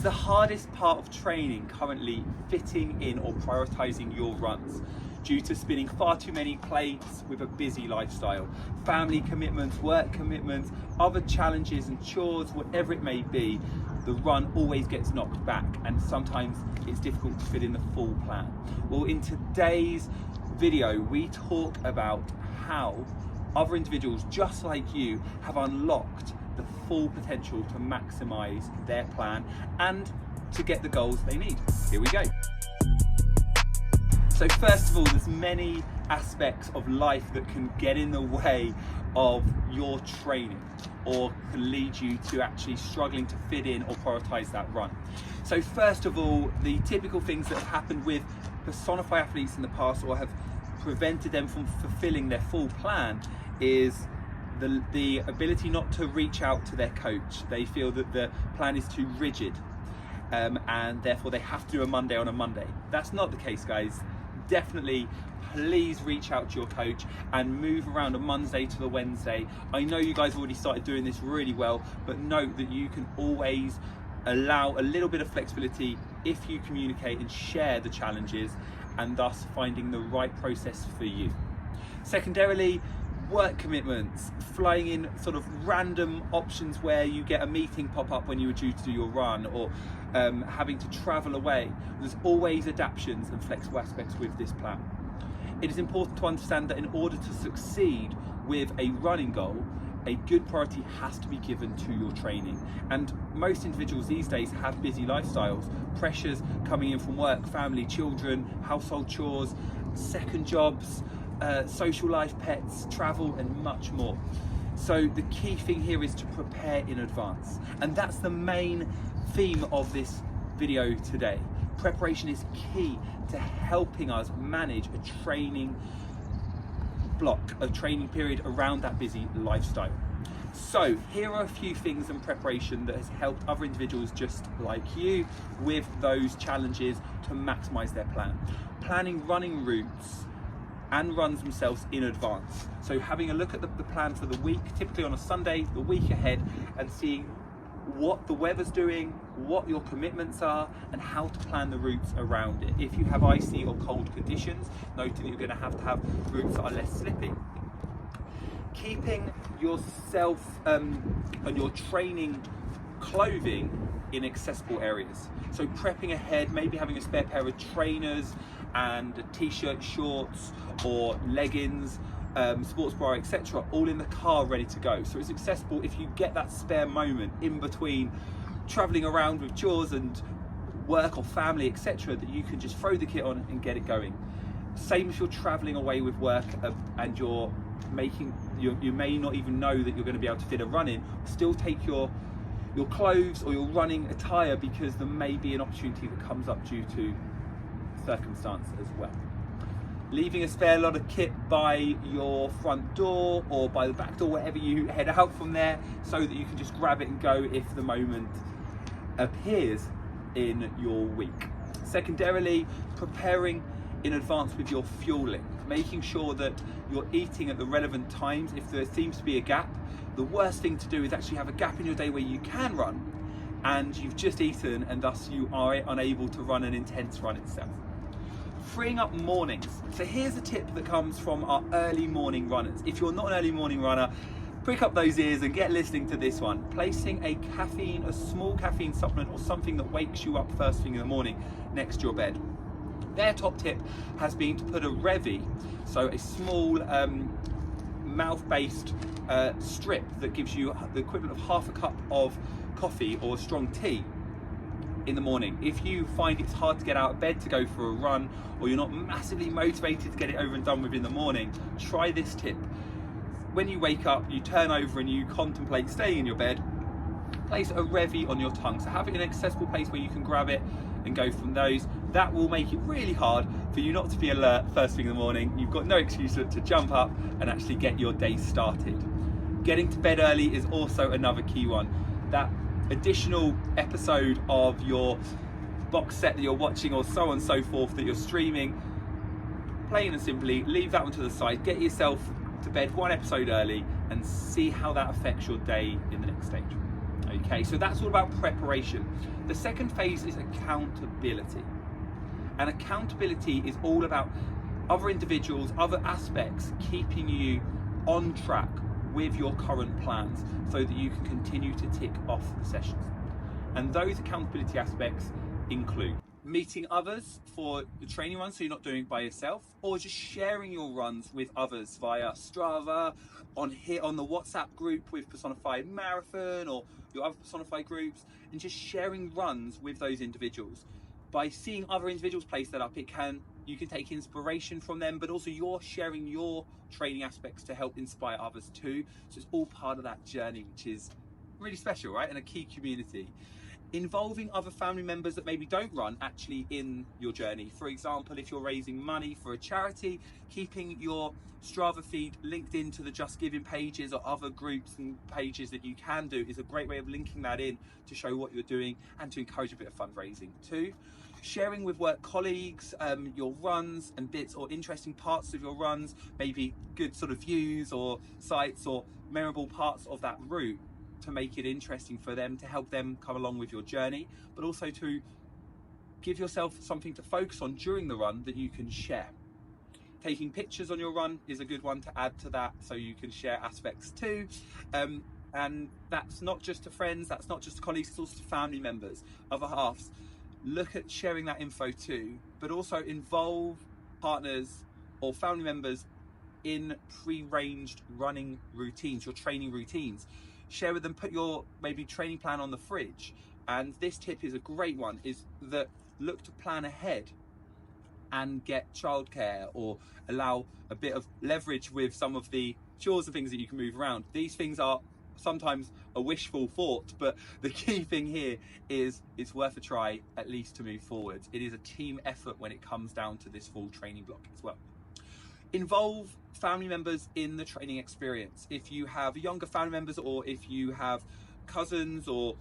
The hardest part of training currently fitting in or prioritizing your runs due to spinning far too many plates with a busy lifestyle, family commitments, work commitments, other challenges and chores, whatever it may be. The run always gets knocked back and sometimes it's difficult to fit in the full plan. Well, in today's video, we talk about how other individuals just like you have unlocked the full potential to maximize their plan and to get the goals they need. Here we go. So first of all, there's many aspects of life that can get in the way of your training or can lead you to actually struggling to fit in or prioritize that run. So first of all, the typical things that have happened with personified athletes in the past or have prevented them from fulfilling their full plan is the ability not to reach out to their coach. They feel that the plan is too rigid and therefore they have to do a Monday on a Monday. That's not the case, guys. Definitely please reach out to your coach and move around a Monday to the Wednesday. I know you guys already started doing this really well, but note that you can always allow a little bit of flexibility if you communicate and share the challenges and thus finding the right process for you. Secondarily, work commitments, flying in sort of random options where you get a meeting pop up when you were due to do your run or having to travel away. There's always adaptations and flexible aspects with this plan. It is important to understand that in order to succeed with a running goal, a good priority has to be given to your training. And most individuals these days have busy lifestyles, pressures coming in from work, family, children, household chores, second jobs, social life, pets, travel, and much more. So the key thing here is to prepare in advance. And that's the main theme of this video today. Preparation is key to helping us manage a training block, a training period around that busy lifestyle. So here are a few things in preparation that has helped other individuals just like you with those challenges to maximize their plan. Planning running routes and runs themselves in advance. So having a look at the plan for the week, typically on a Sunday, the week ahead, and seeing what the weather's doing, what your commitments are, and how to plan the routes around it. If you have icy or cold conditions, noting that you're going to have routes that are less slippy. Keeping yourself and your training clothing in accessible areas. So prepping ahead, maybe having a spare pair of trainers and a t-shirt, shorts or leggings, sports bra, etc., all in the car ready to go. So it's accessible if you get that spare moment in between traveling around with chores and work or family, etc., that you can just throw the kit on and get it going. Same if you're traveling away with work and you may not even know that you're going to be able to fit a run in, still take your clothes or your running attire because there may be an opportunity that comes up due to circumstance as well. Leaving a spare lot of kit by your front door or by the back door, wherever you head out from there, so that you can just grab it and go if the moment appears in your week. Secondarily, preparing in advance with your fueling, making sure that you're eating at the relevant times. If there seems to be a gap, the worst thing to do is actually have a gap in your day where you can run and you've just eaten and thus you are unable to run an intense run itself. Freeing up mornings. So here's a tip that comes from our early morning runners. If you're not an early morning runner, prick up those ears and get listening to this one. Placing a small caffeine supplement or something that wakes you up first thing in the morning next to your bed. Their top tip has been to put a Revy, so a small mouth-based strip that gives you the equivalent of half a cup of coffee or strong tea in the morning. If you find it's hard to get out of bed to go for a run, or you're not massively motivated to get it over and done with in the morning, try this tip. When you wake up, you turn over and you contemplate staying in your bed, place a Revy on your tongue. So have it in an accessible place where you can grab it and go from those. That will make it really hard for you not to be alert first thing in the morning. You've got no excuse to jump up and actually get your day started. Getting to bed early is also another key one. That additional episode of your box set that you're watching or so on and so forth that you're streaming, plain and simply leave that one to the side, get yourself to bed one episode early and see how that affects your day in the next stage. Okay, so that's all about preparation. The second phase is accountability. And accountability is all about other individuals, other aspects keeping you on track with your current plans so that you can continue to tick off the sessions. And those accountability aspects include meeting others for the training run, so you're not doing it by yourself, or just sharing your runs with others via Strava, on the WhatsApp group with Personified Marathon or your other Personified groups, and just sharing runs with those individuals. By seeing other individuals place that up, you can take inspiration from them, but also you're sharing your training aspects to help inspire others too. So it's all part of that journey, which is really special, right? And a key community. Involving other family members that maybe don't run actually in your journey. For example, if you're raising money for a charity, keeping your Strava feed linked into the Just Giving pages or other groups and pages that you can do is a great way of linking that in to show what you're doing and to encourage a bit of fundraising too. Sharing with work colleagues your runs and bits or interesting parts of your runs, maybe good sort of views or sites or memorable parts of that route, to make it interesting for them, to help them come along with your journey, but also to give yourself something to focus on during the run that you can share. Taking pictures on your run is a good one to add to that, so you can share aspects too. And that's not just to friends, that's not just to colleagues, it's also to family members, other halves. Look at sharing that info too, but also involve partners or family members in pre-ranged running routines, your training routines. Share with them, put your maybe training plan on the fridge. And this tip is a great one, is that look to plan ahead and get childcare or allow a bit of leverage with some of the chores and things that you can move around. These things are sometimes a wishful thought, but the key thing here is it's worth a try at least to move forward. It is a team effort when it comes down to this full training block as well. Involve family members in the training experience. If you have younger family members, or if you have cousins or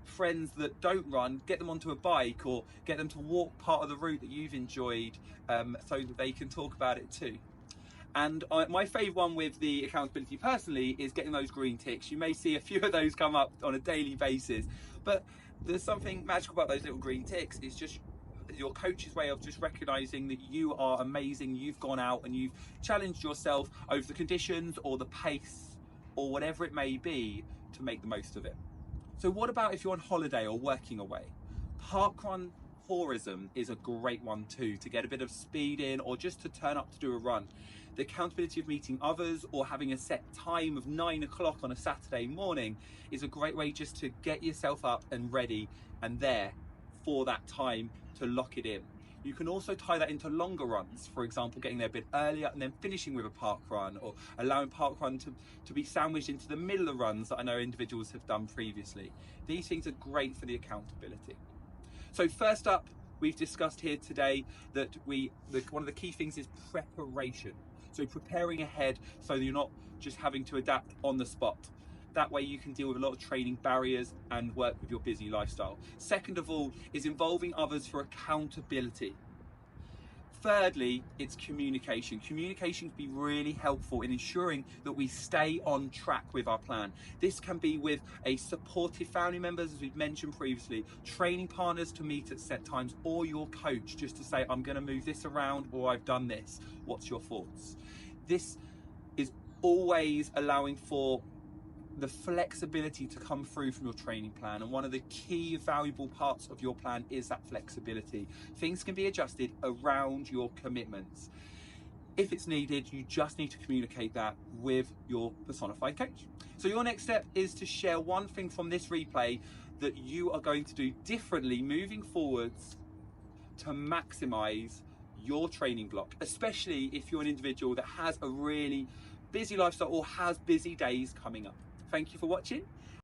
friends that don't run, get them onto a bike or get them to walk part of the route that you've enjoyed, so that they can talk about it too. And my favourite one with the accountability personally is getting those green ticks. You may see a few of those come up on a daily basis, but there's something magical about those little green ticks. It's just your coach's way of just recognizing that you are amazing, you've gone out and you've challenged yourself over the conditions or the pace or whatever it may be to make the most of it. So what about if you're on holiday or working away? Parkrun tourism is a great one too, to get a bit of speed in or just to turn up to do a run. The accountability of meeting others or having a set time of 9 o'clock on a Saturday morning is a great way just to get yourself up and ready and there for that time to lock it in. You can also tie that into longer runs, for example, getting there a bit earlier and then finishing with a park run, or allowing park run to be sandwiched into the middle of runs that I know individuals have done previously. These things are great for the accountability. So first up, we've discussed here today that one of the key things is preparation. So preparing ahead so that you're not just having to adapt on the spot. That way you can deal with a lot of training barriers and work with your busy lifestyle. Second of all is involving others for accountability. Thirdly, it's communication. Communication can be really helpful in ensuring that we stay on track with our plan. This can be with a supportive family members, as we've mentioned previously, training partners to meet at set times, or your coach just to say, I'm going to move this around, or I've done this. What's your thoughts? This is always allowing for the flexibility to come through from your training plan, and one of the key valuable parts of your plan is that flexibility. Things can be adjusted around your commitments. If it's needed, you just need to communicate that with your personified coach. So your next step is to share one thing from this replay that you are going to do differently moving forwards to maximize your training block, especially if you're an individual that has a really busy lifestyle or has busy days coming up. Thank you for watching.